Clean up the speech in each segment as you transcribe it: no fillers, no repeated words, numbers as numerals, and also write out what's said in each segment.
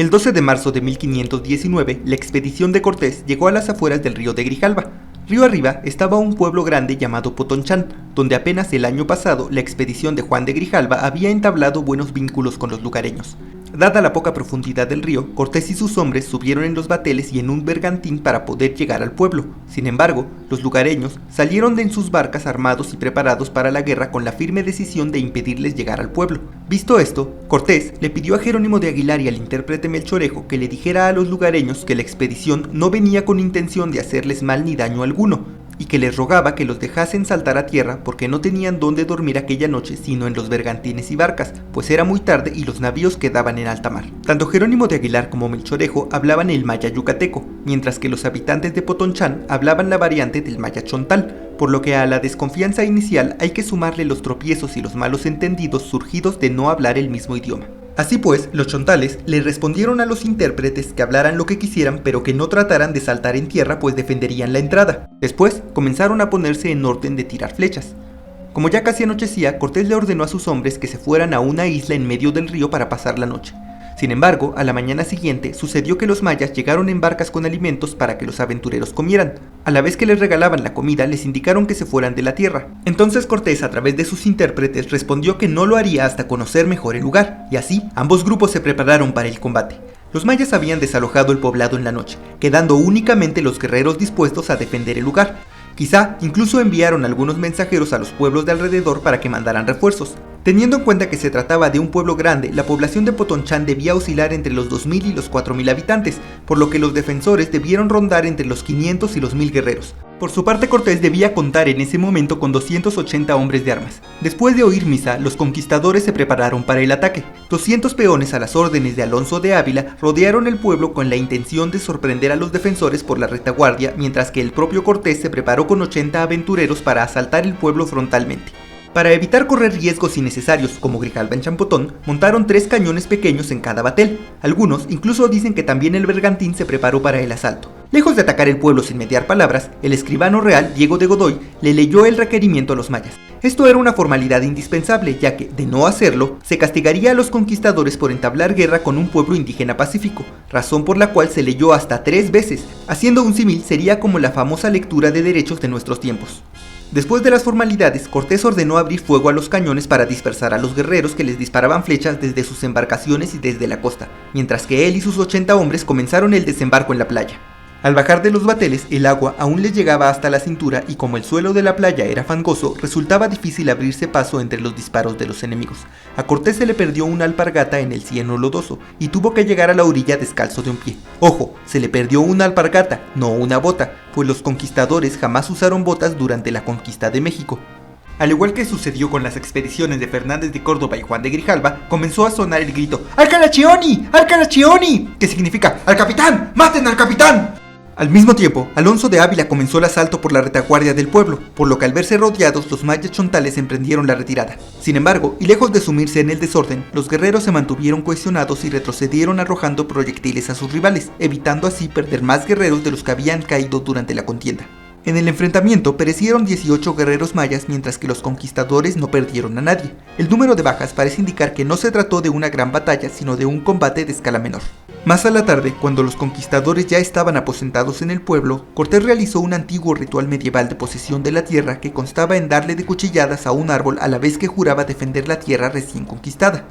El 12 de marzo de 1519, la expedición de Cortés llegó a las afueras del río de Grijalva. Río arriba estaba un pueblo grande llamado Potonchán, donde apenas el año pasado la expedición de Juan de Grijalva había entablado buenos vínculos con los lugareños. Dada la poca profundidad del río, Cortés y sus hombres subieron en los bateles y en un bergantín para poder llegar al pueblo. Sin embargo, los lugareños salieron de en sus barcas armados y preparados para la guerra con la firme decisión de impedirles llegar al pueblo. Visto esto, Cortés le pidió a Jerónimo de Aguilar y al intérprete Melchorejo que le dijera a los lugareños que la expedición no venía con intención de hacerles mal ni daño alguno, y que les rogaba que los dejasen saltar a tierra porque no tenían dónde dormir aquella noche sino en los bergantines y barcas, pues era muy tarde y los navíos quedaban en alta mar. Tanto Jerónimo de Aguilar como Melchorejo hablaban el maya yucateco, mientras que los habitantes de Potonchán hablaban la variante del maya chontal, por lo que a la desconfianza inicial hay que sumarle los tropiezos y los malos entendidos surgidos de no hablar el mismo idioma. Así pues, los chontales le respondieron a los intérpretes que hablaran lo que quisieran pero que no trataran de saltar en tierra pues defenderían la entrada. Después, comenzaron a ponerse en orden de tirar flechas. Como ya casi anochecía, Cortés le ordenó a sus hombres que se fueran a una isla en medio del río para pasar la noche. Sin embargo, a la mañana siguiente sucedió que los mayas llegaron en barcas con alimentos para que los aventureros comieran. A la vez que les regalaban la comida, les indicaron que se fueran de la tierra. Entonces Cortés, a través de sus intérpretes, respondió que no lo haría hasta conocer mejor el lugar, y así ambos grupos se prepararon para el combate. Los mayas habían desalojado el poblado en la noche, quedando únicamente los guerreros dispuestos a defender el lugar. Quizá incluso enviaron algunos mensajeros a los pueblos de alrededor para que mandaran refuerzos. Teniendo en cuenta que se trataba de un pueblo grande, la población de Potonchán debía oscilar entre los 2000 y los 4000 habitantes, por lo que los defensores debieron rondar entre los 500 y los 1000 guerreros. Por su parte, Cortés debía contar en ese momento con 280 hombres de armas. Después de oír misa, los conquistadores se prepararon para el ataque. 200 peones a las órdenes de Alonso de Ávila rodearon el pueblo con la intención de sorprender a los defensores por la retaguardia, mientras que el propio Cortés se preparó con 80 aventureros para asaltar el pueblo frontalmente. Para evitar correr riesgos innecesarios como Grijalva en Champotón, montaron 3 cañones pequeños en cada batel. Algunos incluso dicen que también el bergantín se preparó para el asalto. Lejos de atacar el pueblo sin mediar palabras, el escribano real Diego de Godoy le leyó el requerimiento a los mayas. Esto era una formalidad indispensable, ya que, de no hacerlo, se castigaría a los conquistadores por entablar guerra con un pueblo indígena pacífico, razón por la cual se leyó hasta 3 veces. Haciendo un símil, sería como la famosa lectura de derechos de nuestros tiempos. Después de las formalidades, Cortés ordenó abrir fuego a los cañones para dispersar a los guerreros que les disparaban flechas desde sus embarcaciones y desde la costa, mientras que él y sus 80 hombres comenzaron el desembarco en la playa. Al bajar de los bateles, el agua aún les llegaba hasta la cintura y como el suelo de la playa era fangoso, resultaba difícil abrirse paso entre los disparos de los enemigos. A Cortés se le perdió una alpargata en el cieno lodoso y tuvo que llegar a la orilla descalzo de un pie. Ojo, se le perdió una alpargata, no una bota, pues los conquistadores jamás usaron botas durante la conquista de México. Al igual que sucedió con las expediciones de Fernández de Córdoba y Juan de Grijalva, comenzó a sonar el grito ¡Al Caraccioni! ¡Al Caraccioni! Que significa ¡Al capitán! ¡Maten al capitán! Al mismo tiempo, Alonso de Ávila comenzó el asalto por la retaguardia del pueblo, por lo que al verse rodeados, los mayas chontales emprendieron la retirada. Sin embargo, y lejos de sumirse en el desorden, los guerreros se mantuvieron cohesionados y retrocedieron arrojando proyectiles a sus rivales, evitando así perder más guerreros de los que habían caído durante la contienda. En el enfrentamiento perecieron 18 guerreros mayas, mientras que los conquistadores no perdieron a nadie. El número de bajas parece indicar que no se trató de una gran batalla, sino de un combate de escala menor. Más a la tarde, cuando los conquistadores ya estaban aposentados en el pueblo, Cortés realizó un antiguo ritual medieval de posesión de la tierra que constaba en darle de cuchilladas a un árbol a la vez que juraba defender la tierra recién conquistada.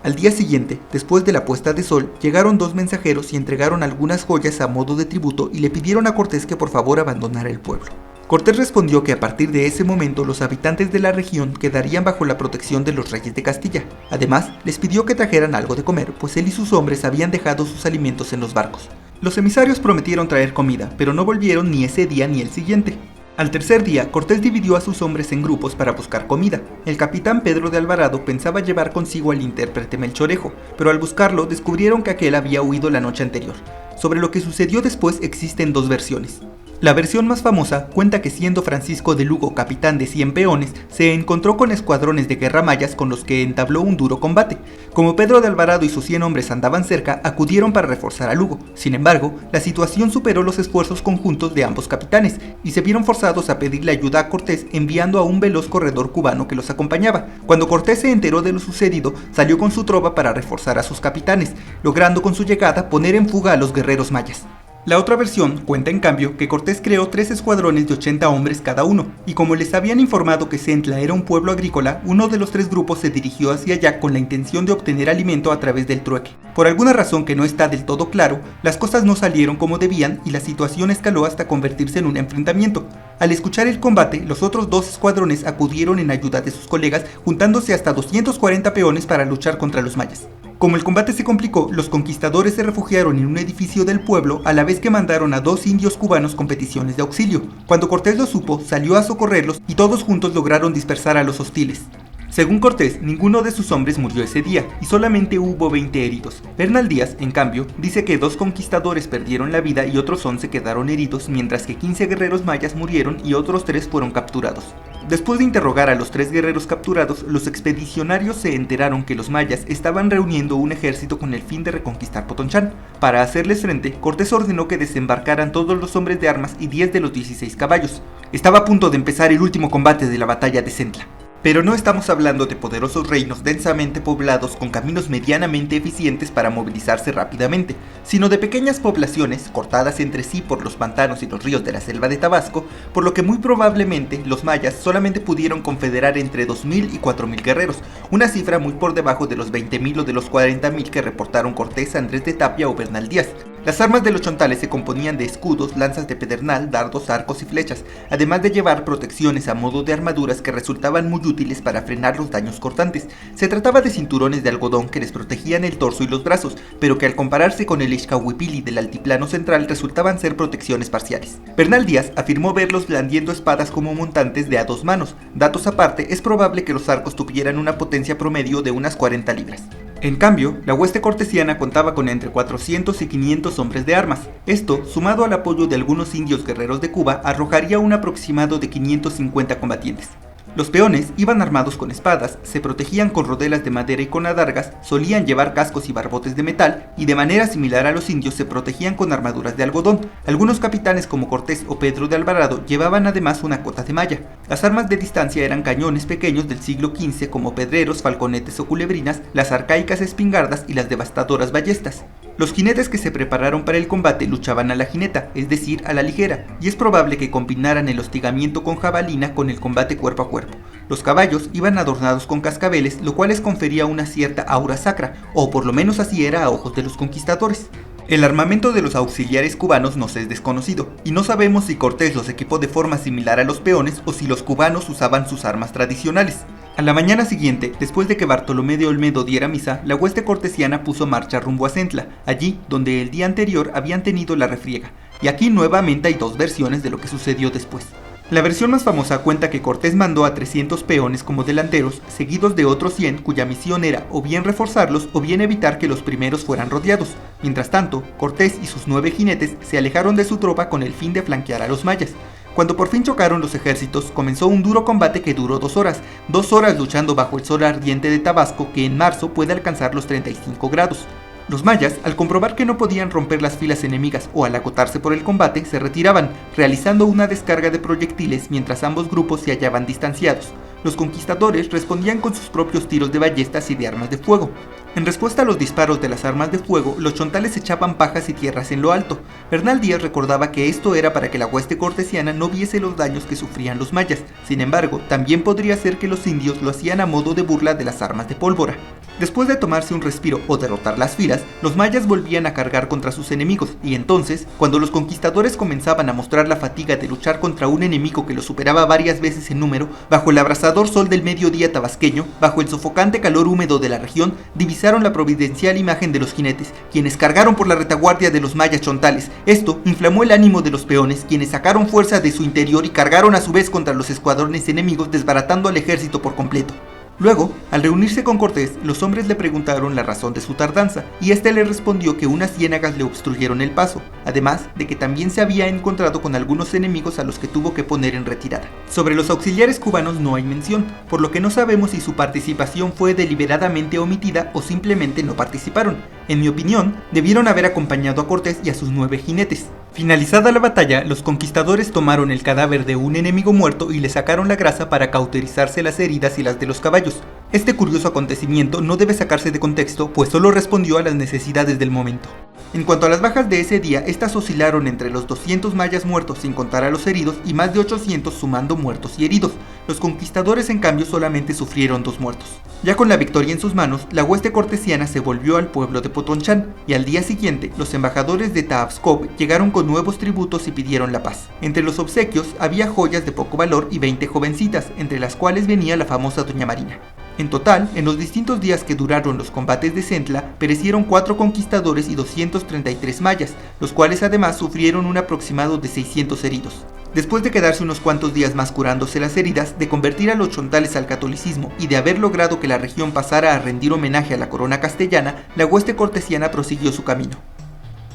Al día siguiente, después de la puesta de sol, llegaron 2 mensajeros y entregaron algunas joyas a modo de tributo y le pidieron a Cortés que por favor abandonara el pueblo. Cortés respondió que a partir de ese momento los habitantes de la región quedarían bajo la protección de los reyes de Castilla. Además, les pidió que trajeran algo de comer, pues él y sus hombres habían dejado sus alimentos en los barcos. Los emisarios prometieron traer comida, pero no volvieron ni ese día ni el siguiente. Al tercer día, Cortés dividió a sus hombres en grupos para buscar comida. El capitán Pedro de Alvarado pensaba llevar consigo al intérprete Melchorejo, pero al buscarlo descubrieron que aquel había huido la noche anterior. Sobre lo que sucedió después existen 2 versiones. La versión más famosa cuenta que siendo Francisco de Lugo capitán de 100 peones, se encontró con escuadrones de guerra mayas con los que entabló un duro combate. Como Pedro de Alvarado y sus 100 hombres andaban cerca, acudieron para reforzar a Lugo. Sin embargo, la situación superó los esfuerzos conjuntos de ambos capitanes y se vieron forzados a pedirle ayuda a Cortés enviando a un veloz corredor cubano que los acompañaba. Cuando Cortés se enteró de lo sucedido, salió con su tropa para reforzar a sus capitanes, logrando con su llegada poner en fuga a los guerreros mayas. La otra versión cuenta en cambio que Cortés creó 3 escuadrones de 80 hombres cada uno, y como les habían informado que Centla era un pueblo agrícola, uno de los 3 grupos se dirigió hacia allá con la intención de obtener alimento a través del trueque. Por alguna razón que no está del todo claro, las cosas no salieron como debían y la situación escaló hasta convertirse en un enfrentamiento. Al escuchar el combate, los otros 2 escuadrones acudieron en ayuda de sus colegas, juntándose hasta 240 peones para luchar contra los mayas. Como el combate se complicó, los conquistadores se refugiaron en un edificio del pueblo a la vez que mandaron a 2 indios cubanos con peticiones de auxilio. Cuando Cortés lo supo, salió a socorrerlos y todos juntos lograron dispersar a los hostiles. Según Cortés, ninguno de sus hombres murió ese día y solamente hubo 20 heridos. Bernal Díaz, en cambio, dice que 2 conquistadores perdieron la vida y otros 11 quedaron heridos, mientras que 15 guerreros mayas murieron y otros 3 fueron capturados. Después de interrogar a los 3 guerreros capturados, los expedicionarios se enteraron que los mayas estaban reuniendo un ejército con el fin de reconquistar Potonchán. Para hacerles frente, Cortés ordenó que desembarcaran todos los hombres de armas y 10 de los 16 caballos. Estaba a punto de empezar el último combate de la batalla de Centla. Pero no estamos hablando de poderosos reinos densamente poblados con caminos medianamente eficientes para movilizarse rápidamente, sino de pequeñas poblaciones cortadas entre sí por los pantanos y los ríos de la selva de Tabasco, por lo que muy probablemente los mayas solamente pudieron confederar entre 2.000 y 4.000 guerreros, una cifra muy por debajo de los 20.000 o de los 40.000 que reportaron Cortés, Andrés de Tapia o Bernal Díaz. Las armas de los chontales se componían de escudos, lanzas de pedernal, dardos, arcos y flechas, además de llevar protecciones a modo de armaduras que resultaban muy útiles para frenar los daños cortantes. Se trataba de cinturones de algodón que les protegían el torso y los brazos, pero que al compararse con el Ixcahuipili del altiplano central resultaban ser protecciones parciales. Bernal Díaz afirmó verlos blandiendo espadas como montantes de a 2 manos. Datos aparte, es probable que los arcos tuvieran una potencia promedio de unas 40 libras. En cambio, la hueste cortesiana contaba con entre 400 y 500 hombres de armas. Esto, sumado al apoyo de algunos indios guerreros de Cuba, arrojaría un aproximado de 550 combatientes. Los peones iban armados con espadas, se protegían con rodelas de madera y con adargas, solían llevar cascos y barbotes de metal, y de manera similar a los indios se protegían con armaduras de algodón. Algunos capitanes como Cortés o Pedro de Alvarado llevaban además una cota de malla. Las armas de distancia eran cañones pequeños del siglo XV como pedreros, falconetes o culebrinas, las arcaicas espingardas y las devastadoras ballestas. Los jinetes que se prepararon para el combate luchaban a la jineta, es decir, a la ligera, y es probable que combinaran el hostigamiento con jabalina con el combate cuerpo a cuerpo. Los caballos iban adornados con cascabeles, lo cual les confería una cierta aura sacra, o por lo menos así era a ojos de los conquistadores. El armamento de los auxiliares cubanos nos es desconocido, y no sabemos si Cortés los equipó de forma similar a los peones o si los cubanos usaban sus armas tradicionales. A la mañana siguiente, después de que Bartolomé de Olmedo diera misa, la hueste cortesiana puso marcha rumbo a Centla, allí donde el día anterior habían tenido la refriega, y aquí nuevamente hay 2 versiones de lo que sucedió después. La versión más famosa cuenta que Cortés mandó a 300 peones como delanteros, seguidos de otros 100 cuya misión era o bien reforzarlos o bien evitar que los primeros fueran rodeados. Mientras tanto, Cortés y sus 9 jinetes se alejaron de su tropa con el fin de flanquear a los mayas. Cuando por fin chocaron los ejércitos, comenzó un duro combate que duró 2 horas, 2 horas luchando bajo el sol ardiente de Tabasco que en marzo puede alcanzar los 35 grados. Los mayas, al comprobar que no podían romper las filas enemigas o al agotarse por el combate, se retiraban, realizando una descarga de proyectiles mientras ambos grupos se hallaban distanciados. Los conquistadores respondían con sus propios tiros de ballestas y de armas de fuego. En respuesta a los disparos de las armas de fuego, los chontales echaban pajas y tierras en lo alto. Bernal Díaz recordaba que esto era para que la hueste cortesiana no viese los daños que sufrían los mayas. Sin embargo, también podría ser que los indios lo hacían a modo de burla de las armas de pólvora. Después de tomarse un respiro o derrotar las filas, los mayas volvían a cargar contra sus enemigos, y entonces, cuando los conquistadores comenzaban a mostrar la fatiga de luchar contra un enemigo que los superaba varias veces en número, bajo el abrasador sol del mediodía tabasqueño, bajo el sofocante calor húmedo de la región, divisaron la providencial imagen de los jinetes, quienes cargaron por la retaguardia de los mayas chontales. Esto inflamó el ánimo de los peones, quienes sacaron fuerza de su interior y cargaron a su vez contra los escuadrones enemigos, desbaratando al ejército por completo. Luego, al reunirse con Cortés, los hombres le preguntaron la razón de su tardanza, y este le respondió que unas ciénagas le obstruyeron el paso, además de que también se había encontrado con algunos enemigos a los que tuvo que poner en retirada. Sobre los auxiliares cubanos no hay mención, por lo que no sabemos si su participación fue deliberadamente omitida o simplemente no participaron. En mi opinión, debieron haber acompañado a Cortés y a sus 9 jinetes. Finalizada la batalla, los conquistadores tomaron el cadáver de un enemigo muerto y le sacaron la grasa para cauterizarse las heridas y las de los caballos. Este curioso acontecimiento no debe sacarse de contexto, pues solo respondió a las necesidades del momento. En cuanto a las bajas de ese día, estas oscilaron entre los 200 mayas muertos sin contar a los heridos y más de 800 sumando muertos y heridos. Los conquistadores en cambio solamente sufrieron 2 muertos. Ya con la victoria en sus manos, la hueste cortesiana se volvió al pueblo de Potonchán y al día siguiente los embajadores de Taapscop llegaron con nuevos tributos y pidieron la paz. Entre los obsequios había joyas de poco valor y 20 jovencitas, entre las cuales venía la famosa Doña Marina. En total, en los distintos días que duraron los combates de Centla, perecieron 4 conquistadores y 233 mayas, los cuales además sufrieron un aproximado de 600 heridos. Después de quedarse unos cuantos días más curándose las heridas, de convertir a los chontales al catolicismo y de haber logrado que la región pasara a rendir homenaje a la corona castellana, la hueste cortesiana prosiguió su camino.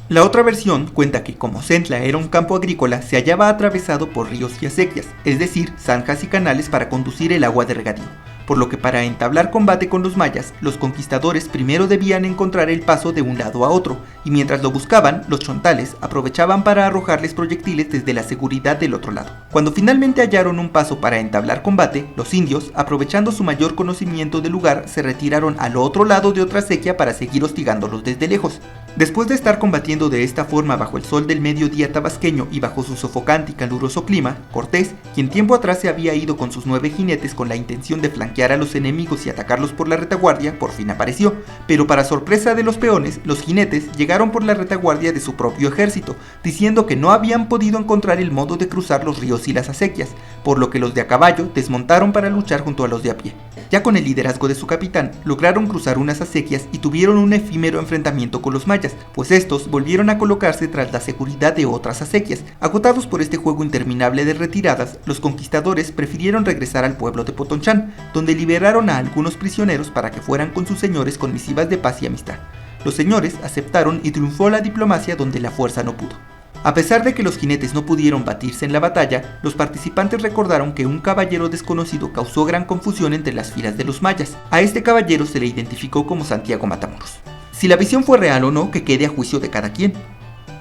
La otra versión cuenta que, como Centla era un campo agrícola, se hallaba atravesado por ríos y acequias, es decir, zanjas y canales para conducir el agua de regadío, por lo que para entablar combate con los mayas, los conquistadores primero debían encontrar el paso de un lado a otro, y mientras lo buscaban, los chontales aprovechaban para arrojarles proyectiles desde la seguridad del otro lado. Cuando finalmente hallaron un paso para entablar combate, los indios, aprovechando su mayor conocimiento del lugar, se retiraron al otro lado de otra acequia para seguir hostigándolos desde lejos. Después de estar combatiendo de esta forma bajo el sol del mediodía tabasqueño y bajo su sofocante y caluroso clima, Cortés, quien tiempo atrás se había ido con sus 9 jinetes con la intención de flanquear a los enemigos y atacarlos por la retaguardia, por fin apareció, pero para sorpresa de los peones, los jinetes llegaron por la retaguardia de su propio ejército, diciendo que no habían podido encontrar el modo de cruzar los ríos y las acequias, por lo que los de a caballo desmontaron para luchar junto a los de a pie. Ya con el liderazgo de su capitán, lograron cruzar unas acequias y tuvieron un efímero enfrentamiento con los mayas, pues estos volvieron a colocarse tras la seguridad de otras acequias. Agotados por este juego interminable de retiradas, los conquistadores prefirieron regresar al pueblo de Potonchán, donde liberaron a algunos prisioneros para que fueran con sus señores con misivas de paz y amistad. Los señores aceptaron y triunfó la diplomacia donde la fuerza no pudo. A pesar de que los jinetes no pudieron batirse en la batalla, los participantes recordaron que un caballero desconocido causó gran confusión entre las filas de los mayas. A este caballero se le identificó como Santiago Matamoros. Si la visión fue real o no, que quede a juicio de cada quien.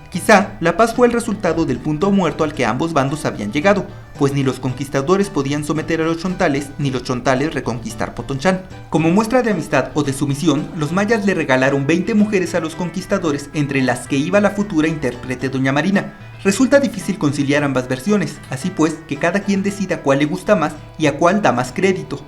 Quizá la paz fue el resultado del punto muerto al que ambos bandos habían llegado, pues ni los conquistadores podían someter a los chontales, ni los chontales reconquistar Potonchán. Como muestra de amistad o de sumisión, los mayas le regalaron 20 mujeres a los conquistadores, entre las que iba la futura intérprete Doña Marina. Resulta difícil conciliar ambas versiones, así pues que cada quien decida cuál le gusta más y a cuál da más crédito.